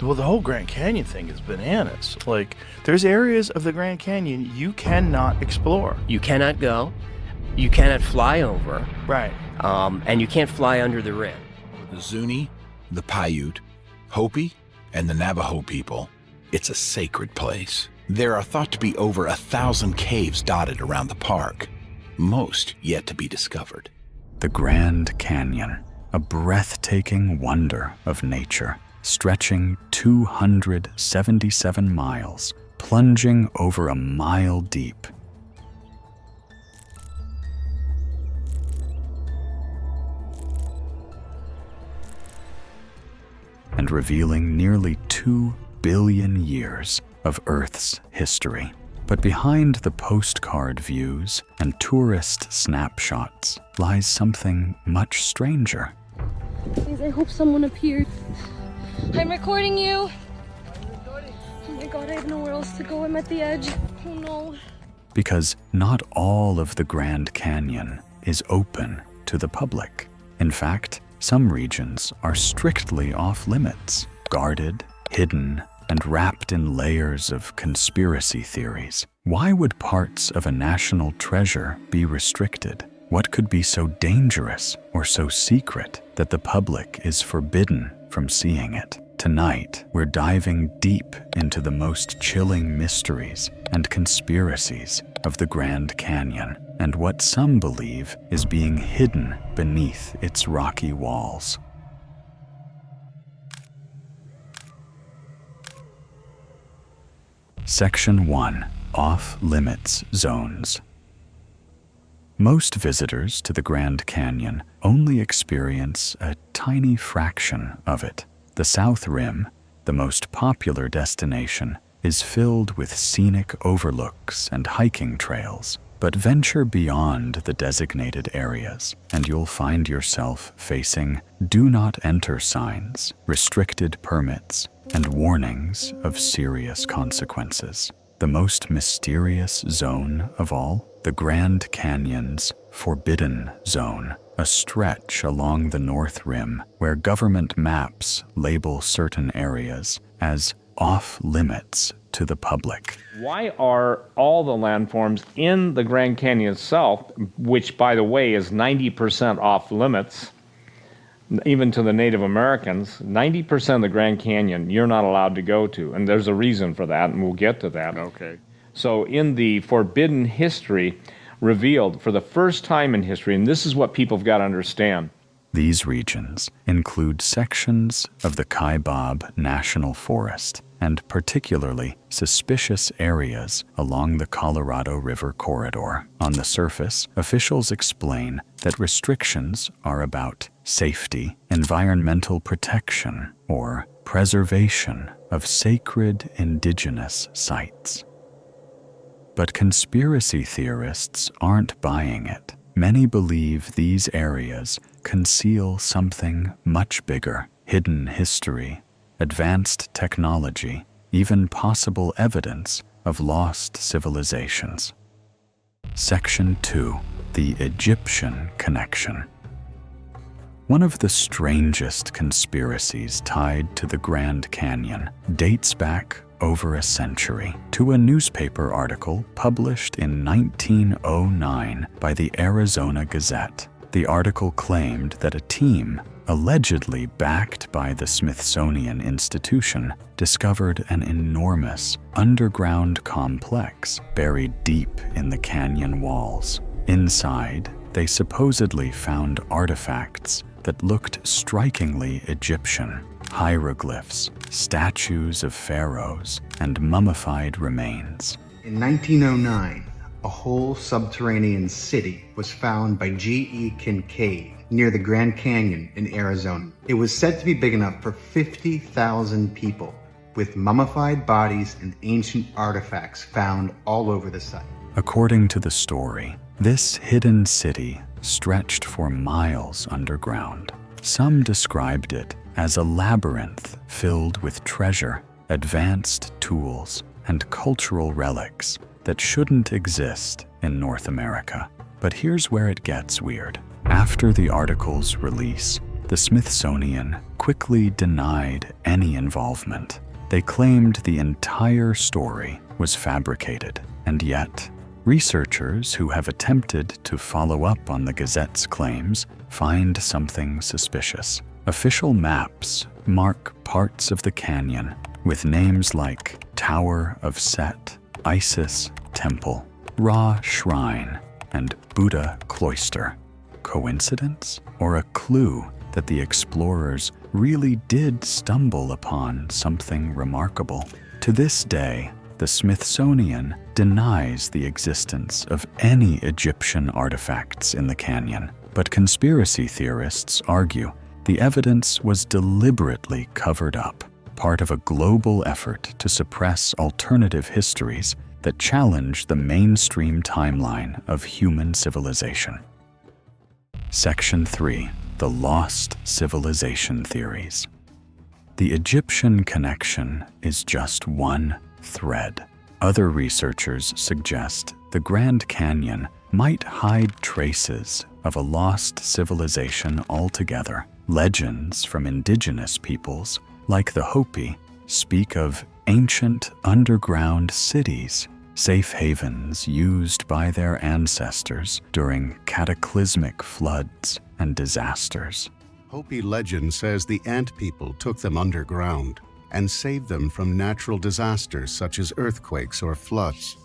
Well, the whole Grand Canyon thing is bananas. Like, there's areas of the Grand Canyon you cannot explore. You cannot go, you cannot fly over, Right. and you can't fly under the rim. The Zuni, the Paiute, Hopi, and the Navajo people. It's a sacred place. There are thought to be over 1,000 caves dotted around the park, most yet to be discovered. The Grand Canyon, a breathtaking wonder of nature, stretching 277 miles, plunging over a mile deep. And revealing nearly 2 billion years of Earth's history. But behind the postcard views and tourist snapshots lies something much stranger. Please, I hope someone appeared. I'm recording you. Oh my God, I have nowhere else to go. I'm at the edge. Oh no. Because not all of the Grand Canyon is open to the public. In fact, some regions are strictly off limits, guarded, hidden, and wrapped in layers of conspiracy theories. Why would parts of a national treasure be restricted? What could be so dangerous or so secret that the public is forbidden from seeing it? Tonight, we're diving deep into the most chilling mysteries and conspiracies of the Grand Canyon and what some believe is being hidden beneath its rocky walls. Section 1. Off-limits zones. Most visitors to the Grand Canyon only experience a tiny fraction of it. The South Rim, the most popular destination, is filled with scenic overlooks and hiking trails. But venture beyond the designated areas, and you'll find yourself facing do not enter signs, restricted permits, and warnings of serious consequences. The most mysterious zone of all, the Grand Canyon's Forbidden Zone, a stretch along the North Rim where government maps label certain areas as off-limits to the public. Why are all the landforms in the Grand Canyon itself, which, by the way, is 90% off limits, even to the Native Americans, 90% of the Grand Canyon you're not allowed to go to, and there's a reason for that, and we'll get to that. Okay. So in the Forbidden History, revealed for the first time in history, and this is what people have got to understand. These regions include sections of the Kaibab National Forest and particularly suspicious areas along the Colorado River corridor. On the surface, officials explain that restrictions are about safety, environmental protection, or preservation of sacred indigenous sites. But conspiracy theorists aren't buying it. Many believe these areas conceal something much bigger: hidden history, advanced technology, even possible evidence of lost civilizations. Section 2. The Egyptian Connection. One of the strangest conspiracies tied to the Grand Canyon dates back over a century to a newspaper article published in 1909 by the Arizona Gazette. The article claimed that a team, allegedly backed by the Smithsonian Institution, discovered an enormous underground complex buried deep in the canyon walls. Inside, they supposedly found artifacts that looked strikingly Egyptian: hieroglyphs, statues of pharaohs, and mummified remains. In 1909, a whole subterranean city was found by G.E. Kincaid near the Grand Canyon in Arizona. It was said to be big enough for 50,000 people, with mummified bodies and ancient artifacts found all over the site. According to the story, this hidden city stretched for miles underground. Some described it as a labyrinth filled with treasure, advanced tools, and cultural relics that shouldn't exist in North America. But here's where it gets weird. After the article's release, the Smithsonian quickly denied any involvement. They claimed the entire story was fabricated, and yet, researchers who have attempted to follow up on the Gazette's claims find something suspicious. Official maps mark parts of the canyon with names like Tower of Set, Isis Temple, Ra Shrine, and Buddha Cloister. Coincidence? Or a clue that the explorers really did stumble upon something remarkable? To this day, the Smithsonian denies the existence of any Egyptian artifacts in the canyon, but conspiracy theorists argue the evidence was deliberately covered up, part of a global effort to suppress alternative histories that challenge the mainstream timeline of human civilization. Section 3. The Lost Civilization Theories. The Egyptian connection is just one thread. Other researchers suggest the Grand Canyon might hide traces of a lost civilization altogether. Legends from indigenous peoples, like the Hopi, speak of ancient underground cities, safe havens used by their ancestors during cataclysmic floods and disasters. Hopi legend says the ant people took them underground and saved them from natural disasters such as earthquakes or floods.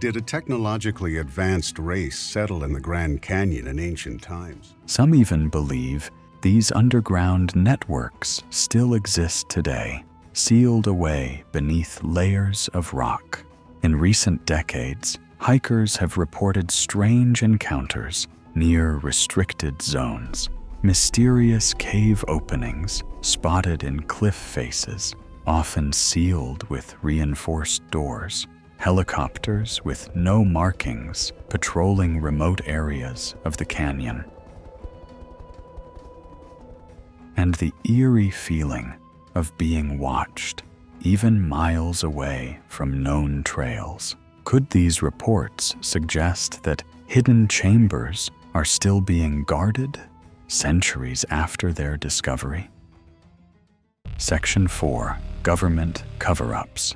Did a technologically advanced race settle in the Grand Canyon in ancient times? Some even believe these underground networks still exist today, sealed away beneath layers of rock. In recent decades, hikers have reported strange encounters near restricted zones. Mysterious cave openings spotted in cliff faces, often sealed with reinforced doors. Helicopters with no markings patrolling remote areas of the canyon. And the eerie feeling of being watched, even miles away from known trails. Could these reports suggest that hidden chambers are still being guarded centuries after their discovery? Section 4. Government Cover-ups.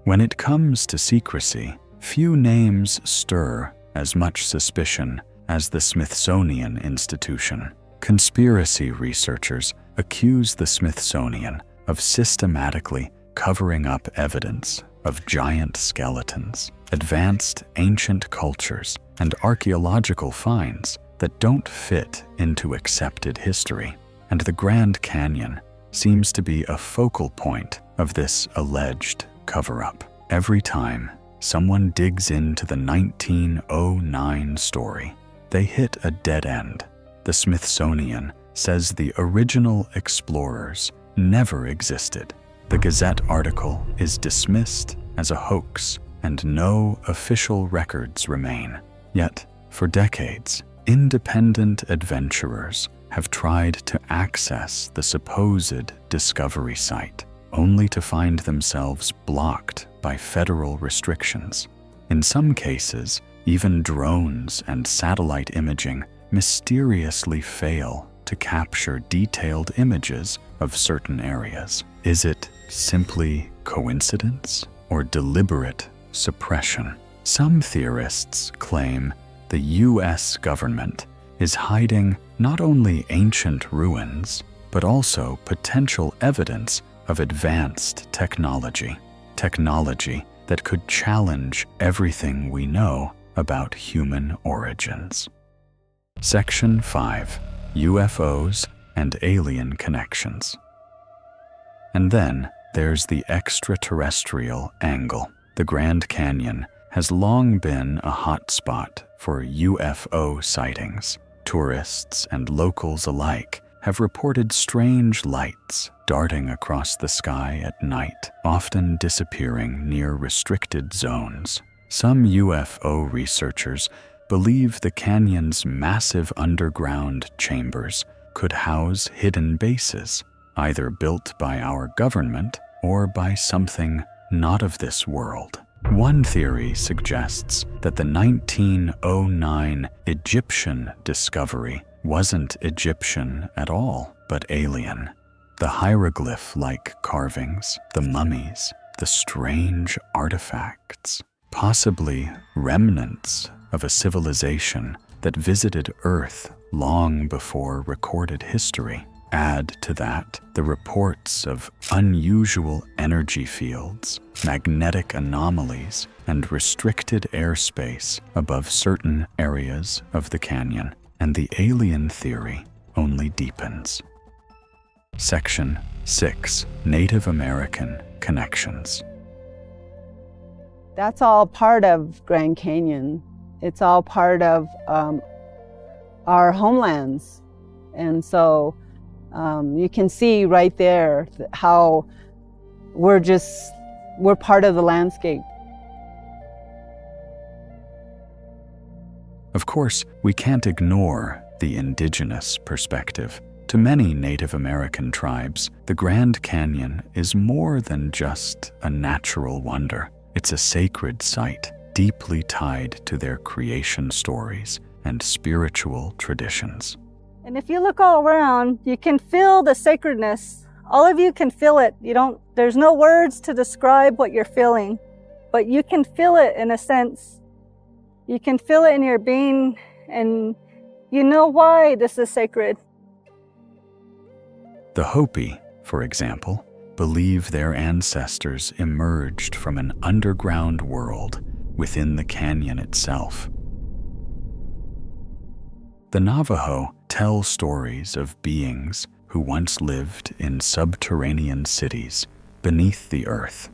When it comes to secrecy, few names stir as much suspicion as the Smithsonian Institution. Conspiracy researchers accuse the Smithsonian of systematically covering up evidence of giant skeletons, advanced ancient cultures, and archaeological finds that don't fit into accepted history. And the Grand Canyon seems to be a focal point of this alleged cover-up. Every time someone digs into the 1909 story, they hit a dead end. The Smithsonian says the original explorers never existed. The Gazette article is dismissed as a hoax, and no official records remain. Yet, for decades, independent adventurers have tried to access the supposed discovery site, only to find themselves blocked by federal restrictions. In some cases, even drones and satellite imaging mysteriously fail to capture detailed images of certain areas. Is it simply coincidence or deliberate suppression? Some theorists claim the U.S. government is hiding not only ancient ruins, but also potential evidence of advanced technology that could challenge everything we know about human origins. Section 5. UFOs and Alien Connections. And then there's the extraterrestrial angle. The Grand Canyon has long been a hotspot for UFO sightings. Tourists and locals alike have reported strange lights darting across the sky at night, often disappearing near restricted zones. Some UFO researchers believe the canyon's massive underground chambers could house hidden bases, either built by our government or by something not of this world. One theory suggests that the 1909 Egyptian discovery wasn't Egyptian at all, but alien. The hieroglyph-like carvings, the mummies, the strange artifacts, possibly remnants of a civilization that visited Earth long before recorded history. Add to that the reports of unusual energy fields, magnetic anomalies, and restricted airspace above certain areas of the canyon, and the alien theory only deepens. Section 6. Native American Connections. That's all part of Grand Canyon. It's all part of our homelands. And so you can see right there how we're part of the landscape. Of course, we can't ignore the indigenous perspective. To many Native American tribes, the Grand Canyon is more than just a natural wonder. It's a sacred site, deeply tied to their creation stories and spiritual traditions. And if you look all around, you can feel the sacredness. All of you can feel it. There's no words to describe what you're feeling, but you can feel it in a sense. You can feel it in your being, and you know why this is sacred. The Hopi, for example, believe their ancestors emerged from an underground world within the canyon itself. The Navajo tell stories of beings who once lived in subterranean cities beneath the earth.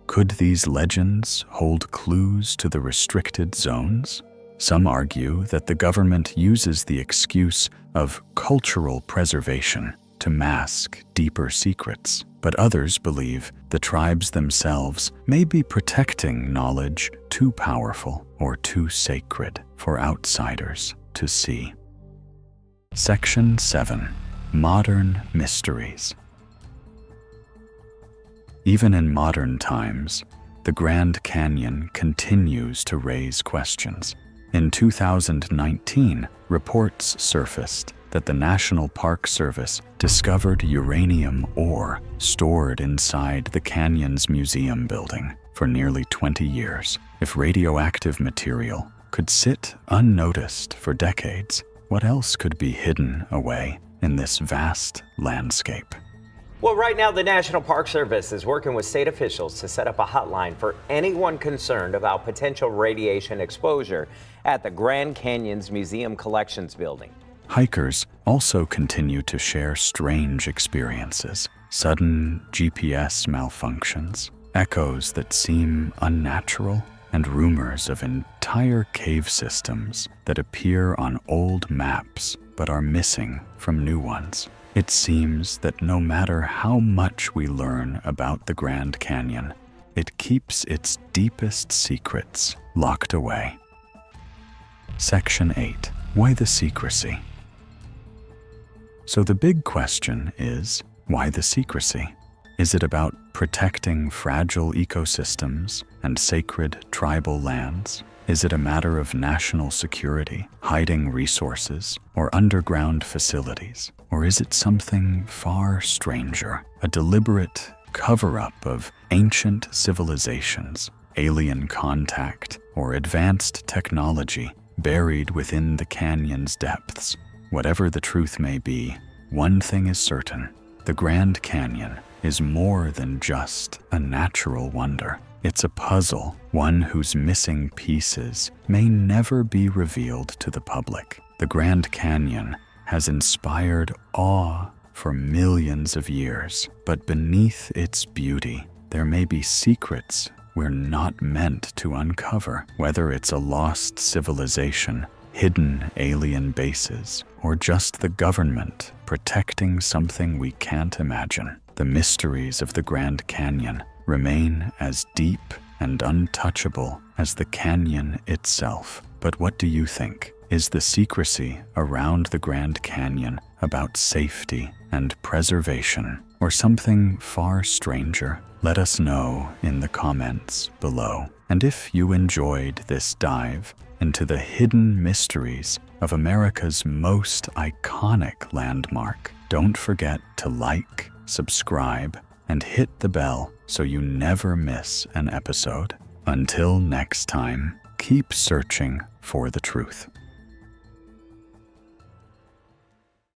Could these legends hold clues to the restricted zones? Some argue that the government uses the excuse of cultural preservation to mask deeper secrets, but others believe the tribes themselves may be protecting knowledge too powerful or too sacred for outsiders to see. Section 7. Modern Mysteries. Even in modern times, the Grand Canyon continues to raise questions. In 2019, reports surfaced that the National Park Service discovered uranium ore stored inside the canyon's museum building for nearly 20 years. If radioactive material could sit unnoticed for decades, what else could be hidden away in this vast landscape? Well, right now, the National Park Service is working with state officials to set up a hotline for anyone concerned about potential radiation exposure at the Grand Canyon's Museum Collections Building. Hikers also continue to share strange experiences, sudden GPS malfunctions, echoes that seem unnatural, and rumors of entire cave systems that appear on old maps but are missing from new ones. It seems that no matter how much we learn about the Grand Canyon, it keeps its deepest secrets locked away. Section 8. Why the secrecy? So the big question is, why the secrecy? Is it about protecting fragile ecosystems and sacred tribal lands? Is it a matter of national security, hiding resources, or underground facilities? Or is it something far stranger, a deliberate cover-up of ancient civilizations, alien contact, or advanced technology buried within the canyon's depths? Whatever the truth may be, one thing is certain: the Grand Canyon is more than just a natural wonder. It's a puzzle, one whose missing pieces may never be revealed to the public. The Grand Canyon has inspired awe for millions of years, but beneath its beauty, there may be secrets we're not meant to uncover, whether it's a lost civilization, hidden alien bases, or just the government protecting something we can't imagine. The mysteries of the Grand Canyon remain as deep and untouchable as the canyon itself. But what do you think? Is the secrecy around the Grand Canyon about safety and preservation, or something far stranger? Let us know in the comments below. And if you enjoyed this dive into the hidden mysteries of America's most iconic landmark, don't forget to like, subscribe, and hit the bell so you never miss an episode. Until next time, keep searching for the truth.